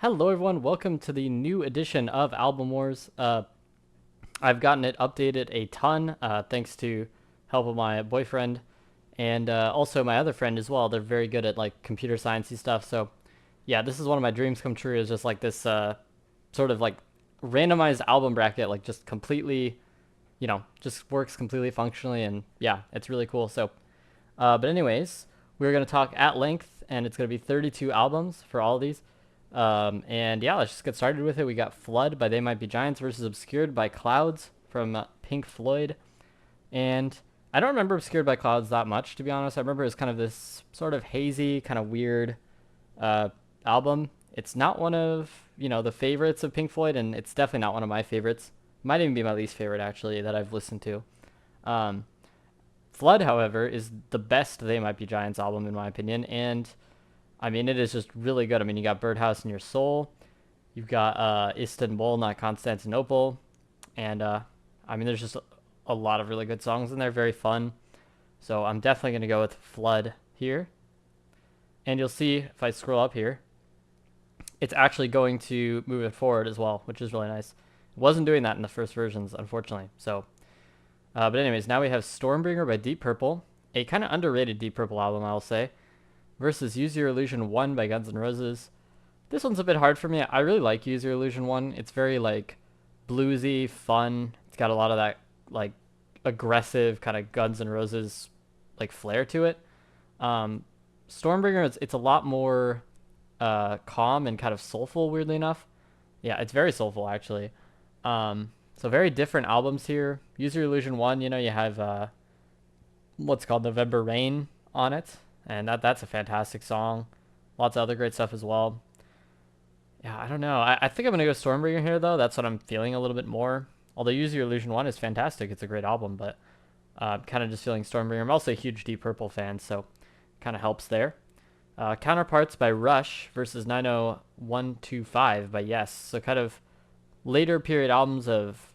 Hello, everyone. Welcome to the new edition of Album Wars. I've gotten it updated a ton thanks to help of my boyfriend and also my other friend as well. They're very good at like computer sciencey stuff. So yeah, this is one of my dreams come true. Is just like this sort of like randomized album bracket, like just completely, just works completely functionally, and yeah, it's really cool. So, but anyways, we're gonna talk at length, and it's gonna be 32 albums for all of these. And yeah, let's just get started with it. We got Flood by They Might Be Giants versus Obscured by Clouds from Pink Floyd. And I don't remember Obscured by Clouds that much, to be honest. I remember it was kind of this sort of hazy, kind of weird uh, album. It's not one of, the favorites of Pink Floyd, and it's definitely not one of my favorites. Might even be my least favorite, actually, that I've listened to. Um, Flood, however, is the best They Might Be Giants album, in my opinion, and I mean, it is just really good. I mean, you got Birdhouse in Your Soul, you've got Istanbul, not Constantinople, and I mean, there's just a lot of really good songs in there, very fun. So I'm definitely going to go with Flood here. And you'll see if I scroll up here, it's actually going to move it forward as well, which is really nice. It wasn't doing that in the first versions, unfortunately. So, but anyways, now we have Stormbringer by Deep Purple, a kind of underrated Deep Purple album, I'll say, versus Use Your Illusion 1 by Guns N' Roses. This one's a bit hard for me. I really like Use Your Illusion 1. It's very like bluesy, fun. It's got a lot of that like aggressive kind of Guns N' Roses like flair to it. Um, Stormbringer, it's a lot more calm and kind of soulful, weirdly enough. Yeah, it's very soulful actually. So very different albums here. Use Your Illusion 1, you have what's called November Rain on it, and that's a fantastic song. Lots of other great stuff as well. Yeah, I don't know. I think I'm gonna go Stormbringer here though. That's what I'm feeling a little bit more. Although Use Your Illusion 1 is fantastic, it's a great album, but I'm kind of just feeling Stormbringer. I'm also a huge Deep Purple fan, so kind of helps there. Counterparts by Rush versus 90125 by Yes. So kind of later period albums of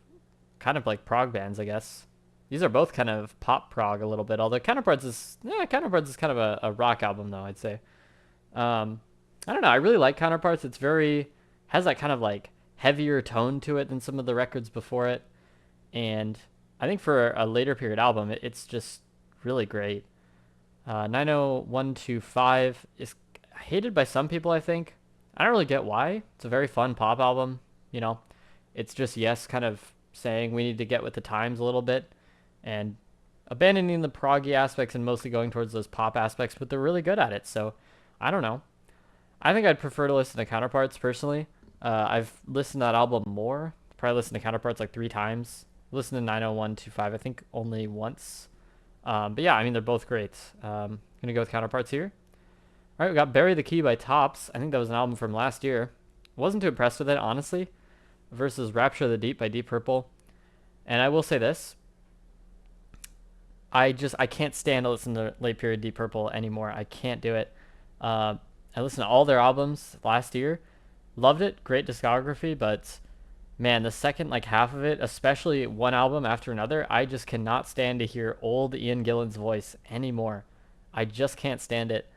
kind of like prog bands, I guess. These are both kind of pop prog a little bit, although Counterparts is kind of a rock album though, I'd say. I don't know. I really like Counterparts. It's very has that kind of like heavier tone to it than some of the records before it, and I think for a later period album, it's just really great. 90125 is hated by some people. I think I don't really get why. It's a very fun pop album. You know, it's just Yes, kind of saying we need to get with the times a little bit and abandoning the proggy aspects and mostly going towards those pop aspects, but they're really good at it. So I don't know. I think I'd prefer to listen to Counterparts personally. I've listened to that album more. Probably listened to Counterparts like 3 times. Listened to 90125 I think only once. But yeah, I mean they're both great. Gonna go with Counterparts here. All right, we got Bury the Key by Tops. I think that was an album from last year. Wasn't too impressed with it honestly. Versus Rapture of the Deep by Deep Purple. And I will say this. I can't stand to listen to late period Deep Purple anymore. I can't do it. I listened to all their albums last year. Loved it. Great discography, but man, the second like half of it, especially one album after another, I just cannot stand to hear old Ian Gillan's voice anymore. I just can't stand it.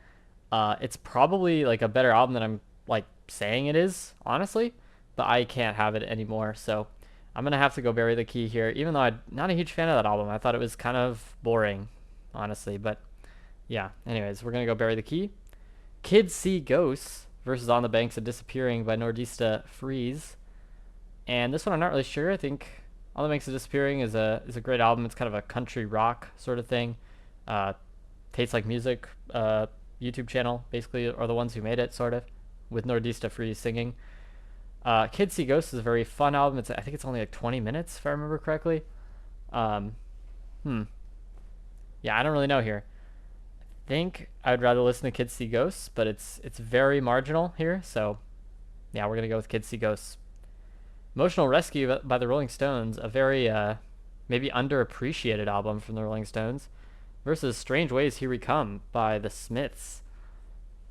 It's probably like a better album than I'm like saying it is, honestly, but I can't have it anymore. So I'm gonna have to go Bury the Key here, even though I'm not a huge fan of that album. I thought it was kind of boring, honestly. But yeah. Anyways, we're gonna go Bury the Key. Kids See Ghosts versus On the Banks of Disappearing by Nordista Freeze. And this one I'm not really sure. I think On the Banks of Disappearing is a great album. It's kind of a country rock sort of thing. Tastes Like Music YouTube channel basically are the ones who made it, sort of, with Nordista Freeze singing. Kids See Ghosts is a very fun album. I think it's only like 20 minutes if I remember correctly. Um, yeah, I don't really know here. I think I would rather listen to Kids See Ghosts, but it's very marginal here. So yeah, we're gonna go with Kids See Ghosts. Emotional Rescue by the Rolling Stones, a very maybe underappreciated album from the Rolling Stones, versus Strange Ways Here We Come by the Smiths.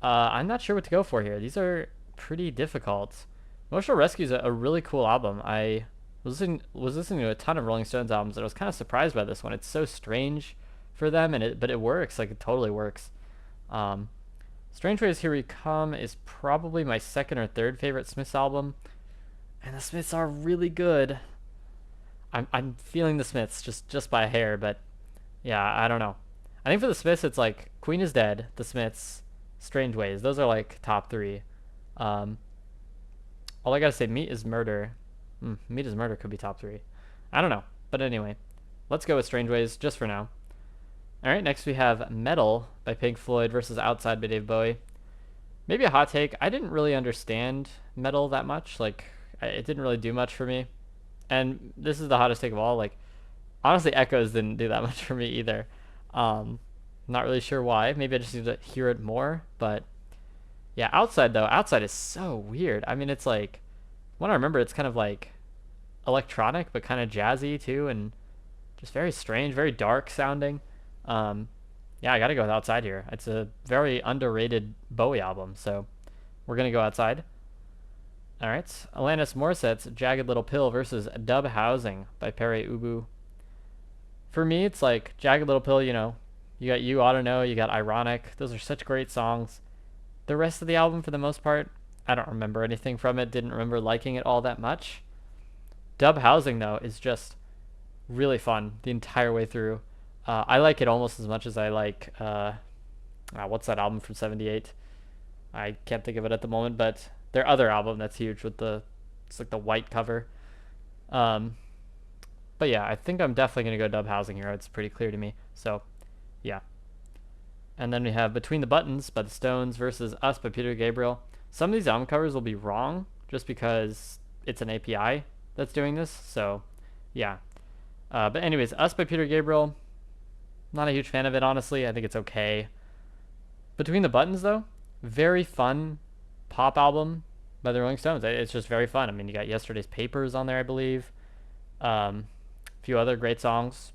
I'm not sure what to go for here. These are pretty difficult. Emotional Rescue is a really cool album. I was listening to a ton of Rolling Stones albums, and I was kind of surprised by this one. It's so strange for them, but it works. Like it totally works. Um, Strange Ways Here We Come is probably my second or third favorite Smiths album, and the Smiths are really good. I'm feeling the Smiths just by a hair, but yeah, I don't know. I think for the Smiths, it's like Queen is Dead, the Smiths, Strange Ways. Those are like top three. Um, all I gotta say, Meat is Murder. Meat is Murder could be top three. I don't know, but anyway, let's go with Strange Ways just for now. All right, next we have Metal by Pink Floyd versus Outside by Dave Bowie. Maybe a hot take. I didn't really understand Metal that much. Like, it didn't really do much for me. And this is the hottest take of all. Like, honestly, Echoes didn't do that much for me either. Not really sure why. Maybe I just need to hear it more. But yeah, Outside though. Outside is so weird. I mean, it's like, when I remember, it's kind of like electronic, but kind of jazzy too, and just very strange, very dark sounding. Yeah, I gotta go with Outside here. It's a very underrated Bowie album, so we're gonna go Outside. All right, Alanis Morissette's Jagged Little Pill versus Dub Housing by Pere Ubu. For me, it's like Jagged Little Pill, you know, you got You Ought to Know, you got Ironic. Those are such great songs. The rest of the album, for the most part, I don't remember anything from it, didn't remember liking it all that much. Dub Housing, though, is just really fun the entire way through. I like it almost as much as I like, what's that album from '78? I can't think of it at the moment, but their other album that's huge with it's like the white cover. Um, but yeah, I think I'm definitely going to go Dub Housing here. It's pretty clear to me. So, yeah. And then we have Between the Buttons by the Stones versus Us by Peter Gabriel. Some of these album covers will be wrong just because it's an API that's doing this. So, yeah. But anyways, Us by Peter Gabriel, not a huge fan of it, honestly. I think it's okay. Between the Buttons, though, very fun pop album by the Rolling Stones. It's just very fun. I mean, you got Yesterday's Papers on there, I believe. A few other great songs.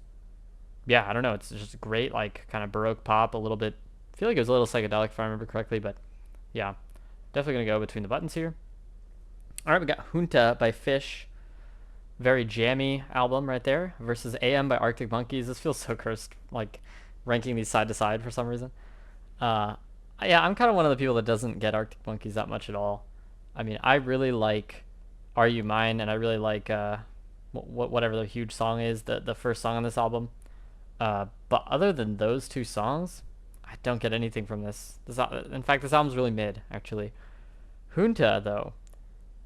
Yeah, I don't know. It's just great, like, kind of Baroque pop, a little bit. I feel like it was a little psychedelic if I remember correctly, but yeah. Definitely going to go Between the Buttons here. All right, we got Junta by Fish. Very jammy album right there. Versus AM by Arctic Monkeys. This feels so cursed, like, ranking these side to side for some reason. Yeah, I'm kind of one of the people that doesn't get Arctic Monkeys that much at all. I mean, I really like Are You Mine, and I really like whatever the huge song is, the first song on this album. But other than those two songs, I don't get anything from this. In fact, this album's really mid, actually. Junta, though,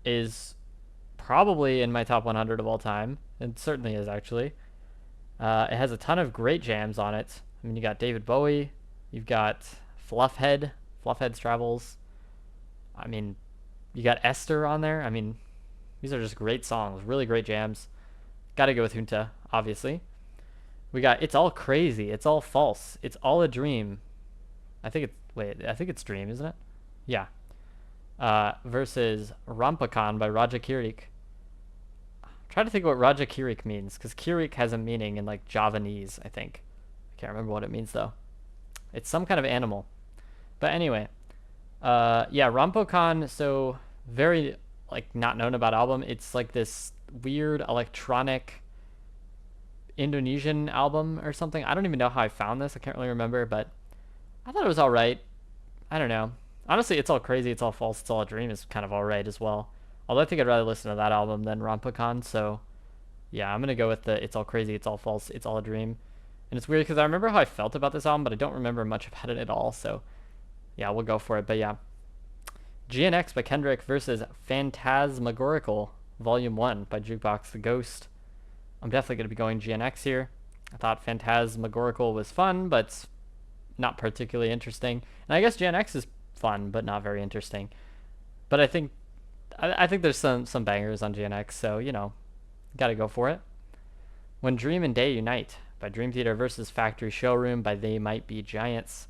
is probably in my top 100 of all time. It certainly is, actually. It has a ton of great jams on it. I mean, you got David Bowie, you've got Fluffhead's Travels. I mean, you got Esther on there. I mean, these are just great songs, really great jams. Gotta go with Junta, obviously. We got It's All Crazy, It's All False, It's All a Dream. I think it's Dream, isn't it? Yeah. Versus Rampakan by Raja Kirik. Try to think of what Raja Kirik means, because Kirik has a meaning in like Javanese, I think. I can't remember what it means though. It's some kind of animal. But anyway, yeah, Rampokan, so very like not known about album. It's like this weird electronic Indonesian album or something. I don't even know how I found this. I can't really remember, but I thought it was all right. I don't know. Honestly, It's All Crazy, It's All False, It's All a Dream is kind of all right as well. Although I think I'd rather listen to that album than Rampakan, so yeah, I'm gonna go with the It's All Crazy, It's All False, It's All a Dream. And it's weird because I remember how I felt about this album, but I don't remember much about it at all, so yeah, we'll go for it. But yeah, GNX by Kendrick versus Phantasmagorical Volume 1 by Jukebox the Ghost. I'm definitely going to be going GNX here. I thought Phantasmagorical was fun, but not particularly interesting. And I guess GNX is fun, but not very interesting. But I think there's some bangers on GNX, so, you know, got to go for it. When Dream and Day Unite by Dream Theater versus Factory Showroom by They Might Be Giants.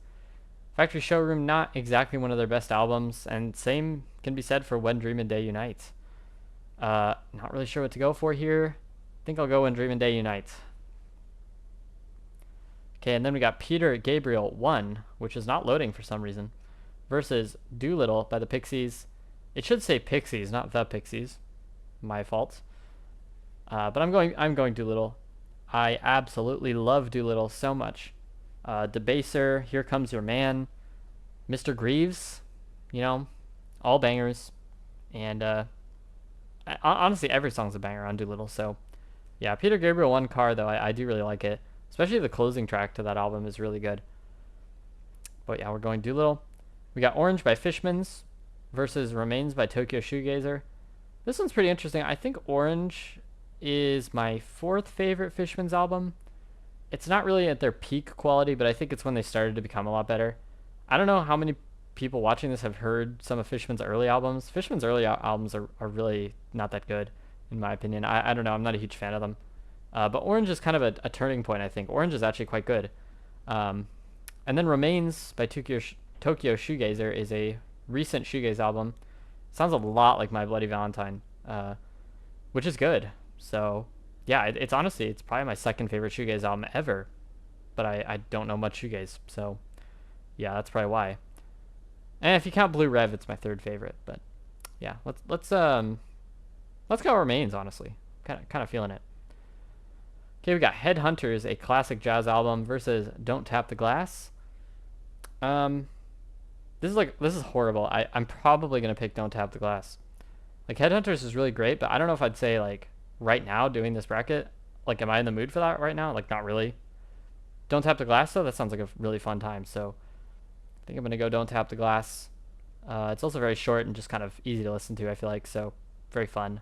Factory Showroom, not exactly one of their best albums, and same can be said for When Dream and Day Unite. Not really sure what to go for here. I think I'll go When Dream and Day Unite. Okay, and then we got Peter Gabriel 1, which is not loading for some reason, versus Doolittle by the Pixies. It should say Pixies, not the Pixies. My fault. But I'm going Doolittle. I absolutely love Doolittle so much. Debaser, Here Comes Your Man. Mr. Greaves, you know, all bangers. And honestly, every song's a banger on Doolittle. So yeah, Peter Gabriel One Car though, I do really like it. Especially the closing track to that album is really good. But yeah, we're going Doolittle. We got Orange by Fishmans versus Remains by Tokyo Shoegazer. This one's pretty interesting. I think Orange is my fourth favorite Fishmans album. It's not really at their peak quality, but I think it's when they started to become a lot better. I don't know how many people watching this have heard some of Fishman's early albums. Fishman's early albums are really not that good, in my opinion. I don't know. I'm not a huge fan of them. But Orange is kind of a turning point, I think. Orange is actually quite good. And then Remains by Tokyo Shoegazer is a recent shoegaze album. Sounds a lot like My Bloody Valentine, which is good. So yeah, it's honestly, it's probably my second favorite shoegaze album ever. But I don't know much shoegaze, so yeah, that's probably why. And if you count Blue Rev, it's my third favorite. But yeah, let's go Remains, honestly. Kind of feeling it. Okay, we got Headhunters, a classic jazz album, versus Don't Tap the Glass. This is horrible. I'm probably gonna pick Don't Tap the Glass. Like Headhunters is really great, but I don't know if I'd say like right now doing this bracket, like am I in the mood for that right now? Like not really. Don't Tap the Glass though, that sounds like a really fun time. So I think I'm gonna go Don't Tap the Glass. It's also very short and just kind of easy to listen to, I feel like, so very fun.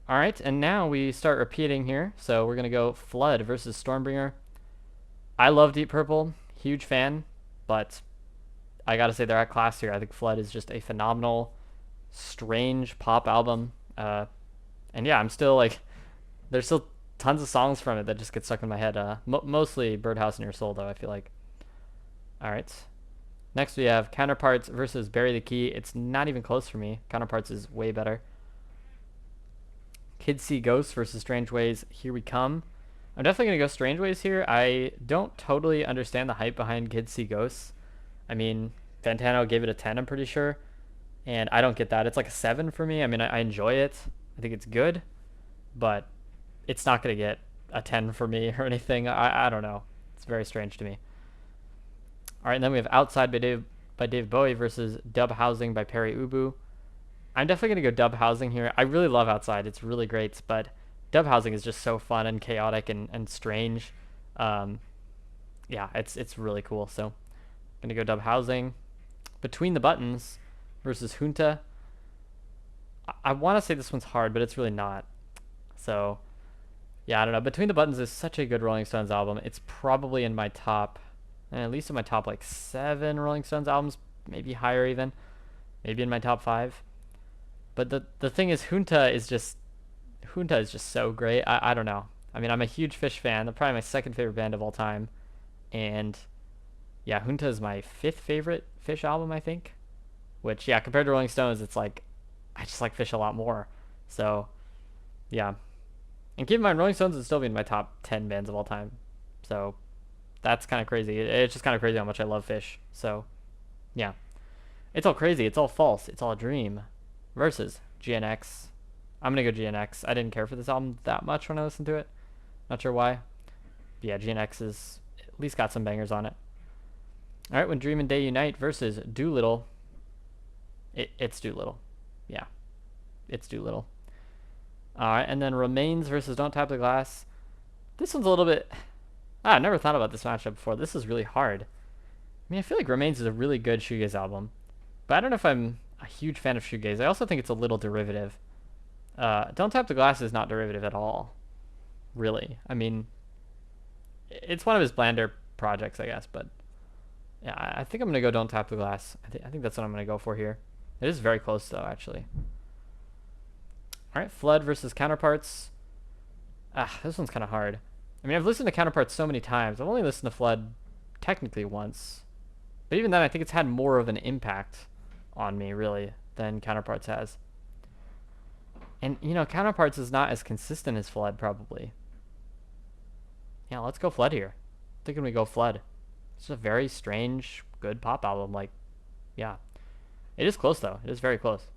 All right, and now we start repeating here. So we're gonna go Flood versus Stormbringer. I love Deep Purple, huge fan, but I gotta say they're at class here. I think Flood is just a phenomenal, strange pop album. And yeah, I'm still like, there's still tons of songs from it that just get stuck in my head. Mostly Birdhouse in Your Soul, though, I feel like. All right. Next we have Counterparts versus Bury the Key. It's not even close for me. Counterparts is way better. Kids See Ghosts versus Strange Ways. Here We Come. I'm definitely going to go Strange Ways here. I don't totally understand the hype behind Kids See Ghosts. I mean, Fantano gave it a 10, I'm pretty sure. And I don't get that. It's like a 7 for me. I mean, I enjoy it. I think it's good. But it's not going to get a 10 for me or anything. I don't know. It's very strange to me. All right, and then we have Outside by Dave Bowie versus Dub Housing by Perry Ubu. I'm definitely going to go Dub Housing here. I really love Outside. It's really great, but Dub Housing is just so fun and chaotic and strange. Yeah, it's really cool. So I'm going to go Dub Housing. Between the Buttons versus Junta. I want to say this one's hard, but it's really not. So yeah, I don't know. Between the Buttons is such a good Rolling Stones album. It's probably in my top, at least in my top like 7 Rolling Stones albums, maybe higher even, maybe in my top 5. But the thing is, Junta is just so great. I don't know. I mean, I'm a huge Fish fan. They're probably my second favorite band of all time, and yeah, Junta is my 5th favorite Fish album, I think. Which yeah, compared to Rolling Stones, it's like I just like Fish a lot more. So yeah, and keep in mind, Rolling Stones would still be in my top 10 bands of all time. So that's kind of crazy. It's just kind of crazy how much I love Fish. So yeah, it's all crazy. It's all false. It's all a dream. Versus GNX. I'm gonna go GNX. I didn't care for this album that much when I listened to it. Not sure why. But yeah, GNX is at least got some bangers on it. All right, When Dream and Day Unite versus Doolittle. It's Doolittle. Yeah, it's Doolittle. All right, and then Remains versus Don't Tap the Glass. This one's a little bit... I never thought about this matchup before. This is really hard. I mean, I feel like Remains is a really good shoegaze album, but I don't know if I'm a huge fan of shoegaze. I also think it's a little derivative. Don't Tap the Glass is not derivative at all, really. I mean, it's one of his blander projects, I guess, but yeah, I think I'm going to go Don't Tap the Glass. I think that's what I'm going to go for here. It is very close, though, actually. All right, Flood versus Counterparts. This one's kind of hard. I mean, I've listened to Counterparts so many times. I've only listened to Flood technically once. But even then, I think it's had more of an impact on me, really, than Counterparts has. And, you know, Counterparts is not as consistent as Flood, probably. Yeah, let's go Flood here. I'm thinking we go Flood. It's a very strange, good pop album. Like, yeah. It is close, though. It is very close.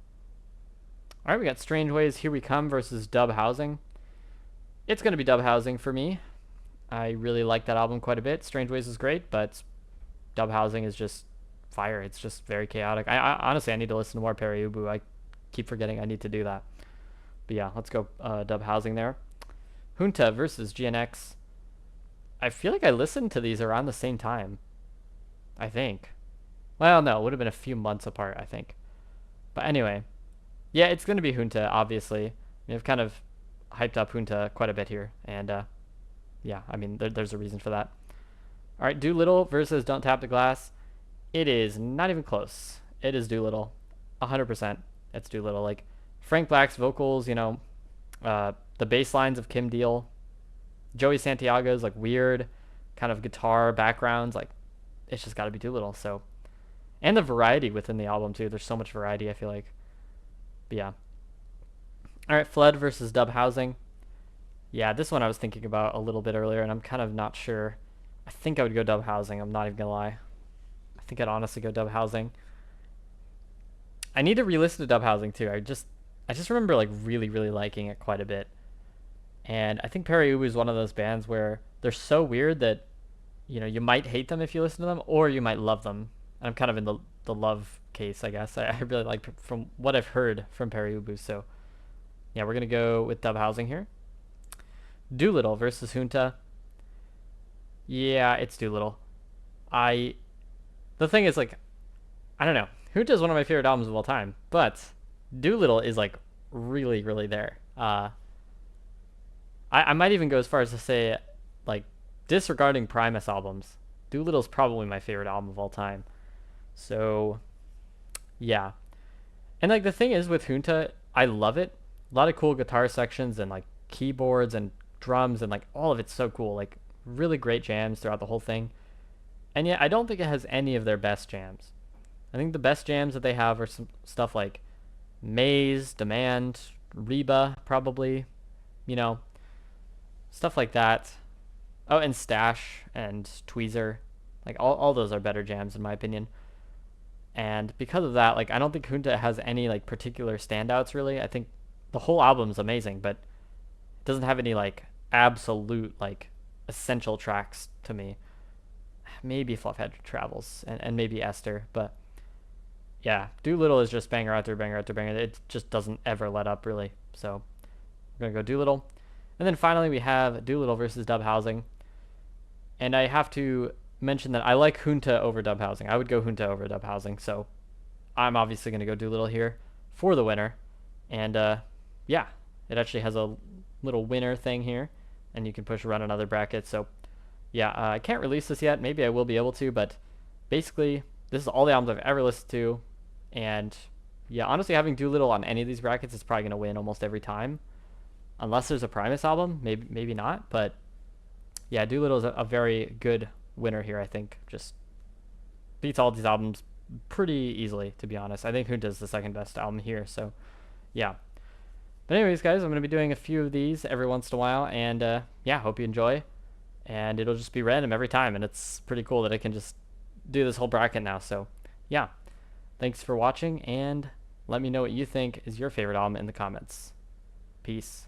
All right, we got Strange Ways, Here We Come versus Dub Housing. It's going to be Dub Housing for me. I really like that album quite a bit. Strange Ways is great, but Dub Housing is just fire. It's just very chaotic. I honestly, I need to listen to more Perry Ubu. I keep forgetting I need to do that. But yeah, let's go dub housing there. Junta versus GNX. I feel like I listened to these around the same time. I think. Well, no, it would have been a few months apart, I think. But anyway, yeah, it's going to be Junta, obviously. We've kind of hyped up Junta quite a bit here. And yeah, I mean, there's a reason for that. All right, Doolittle versus Don't Tap the Glass. It is not even close. It is Doolittle. 100%. It's Doolittle. Like, Frank Black's vocals, you know, the bass lines of Kim Deal, Joey Santiago's, like, weird kind of guitar backgrounds. Like, it's just got to be Doolittle. So, and the variety within the album, too. There's so much variety, I feel like. But yeah. All right, Flood versus Dub Housing. Yeah, this one I was thinking about a little bit earlier, and I'm kind of not sure. I think I would go Dub Housing. I'm not even going to lie. I think I'd honestly go Dub Housing. I need to re-listen to Dub Housing, too. I just remember, like, really, really liking it quite a bit. And I think Perry Ubu is one of those bands where they're so weird that, you know, you might hate them if you listen to them, or you might love them. And I'm kind of in the love case, I guess. I really like, from what I've heard from Perry Ubu. So, yeah, we're going to go with Dub Housing here. Doolittle versus Junta. Yeah, it's Doolittle. The thing is, like, I don't know. Junta is one of my favorite albums of all time, but Doolittle is, like, really, really there. I might even go as far as to say, like, disregarding Primus albums, Doolittle's probably my favorite album of all time. So, yeah. And, like, the thing is with Junta, I love it. A lot of cool guitar sections and, like, keyboards and drums and, like, all of it's so cool. Like, really great jams throughout the whole thing. And yet, I don't think it has any of their best jams. I think the best jams that they have are some stuff like Maze, Demand, Reba, probably, you know, stuff like that. Oh, and Stash and Tweezer. Like, all those are better jams, in my opinion. And because of that, like, I don't think Junta has any, like, particular standouts, really. I think the whole album is amazing, but it doesn't have any, like, absolute, like, essential tracks to me. Maybe Fluffhead Travels and maybe Esther, but yeah, Doolittle is just banger after banger after banger. It just doesn't ever let up, really. So we're gonna go Doolittle, and then finally we have Doolittle versus Dub Housing. And I have to mention that I like Junta over Dub Housing. I would go Junta over Dub Housing, so I'm obviously gonna go Doolittle here for the winner. And yeah, it actually has a little winner thing here, and you can push run another bracket. So yeah, I can't release this yet. Maybe I will be able to, but basically this is all the albums I've ever listened to. And yeah, honestly, having Doolittle on any of these brackets is probably going to win almost every time. Unless there's a Primus album, maybe not. But yeah, Doolittle is a very good winner here, I think. Just beats all these albums pretty easily, to be honest. I think Junta is the second best album here, so yeah. But anyways, guys, I'm going to be doing a few of these every once in a while, and yeah, hope you enjoy. And it'll just be random every time, and it's pretty cool that I can just do this whole bracket now. So yeah, thanks for watching, and let me know what you think is your favorite album in the comments. Peace.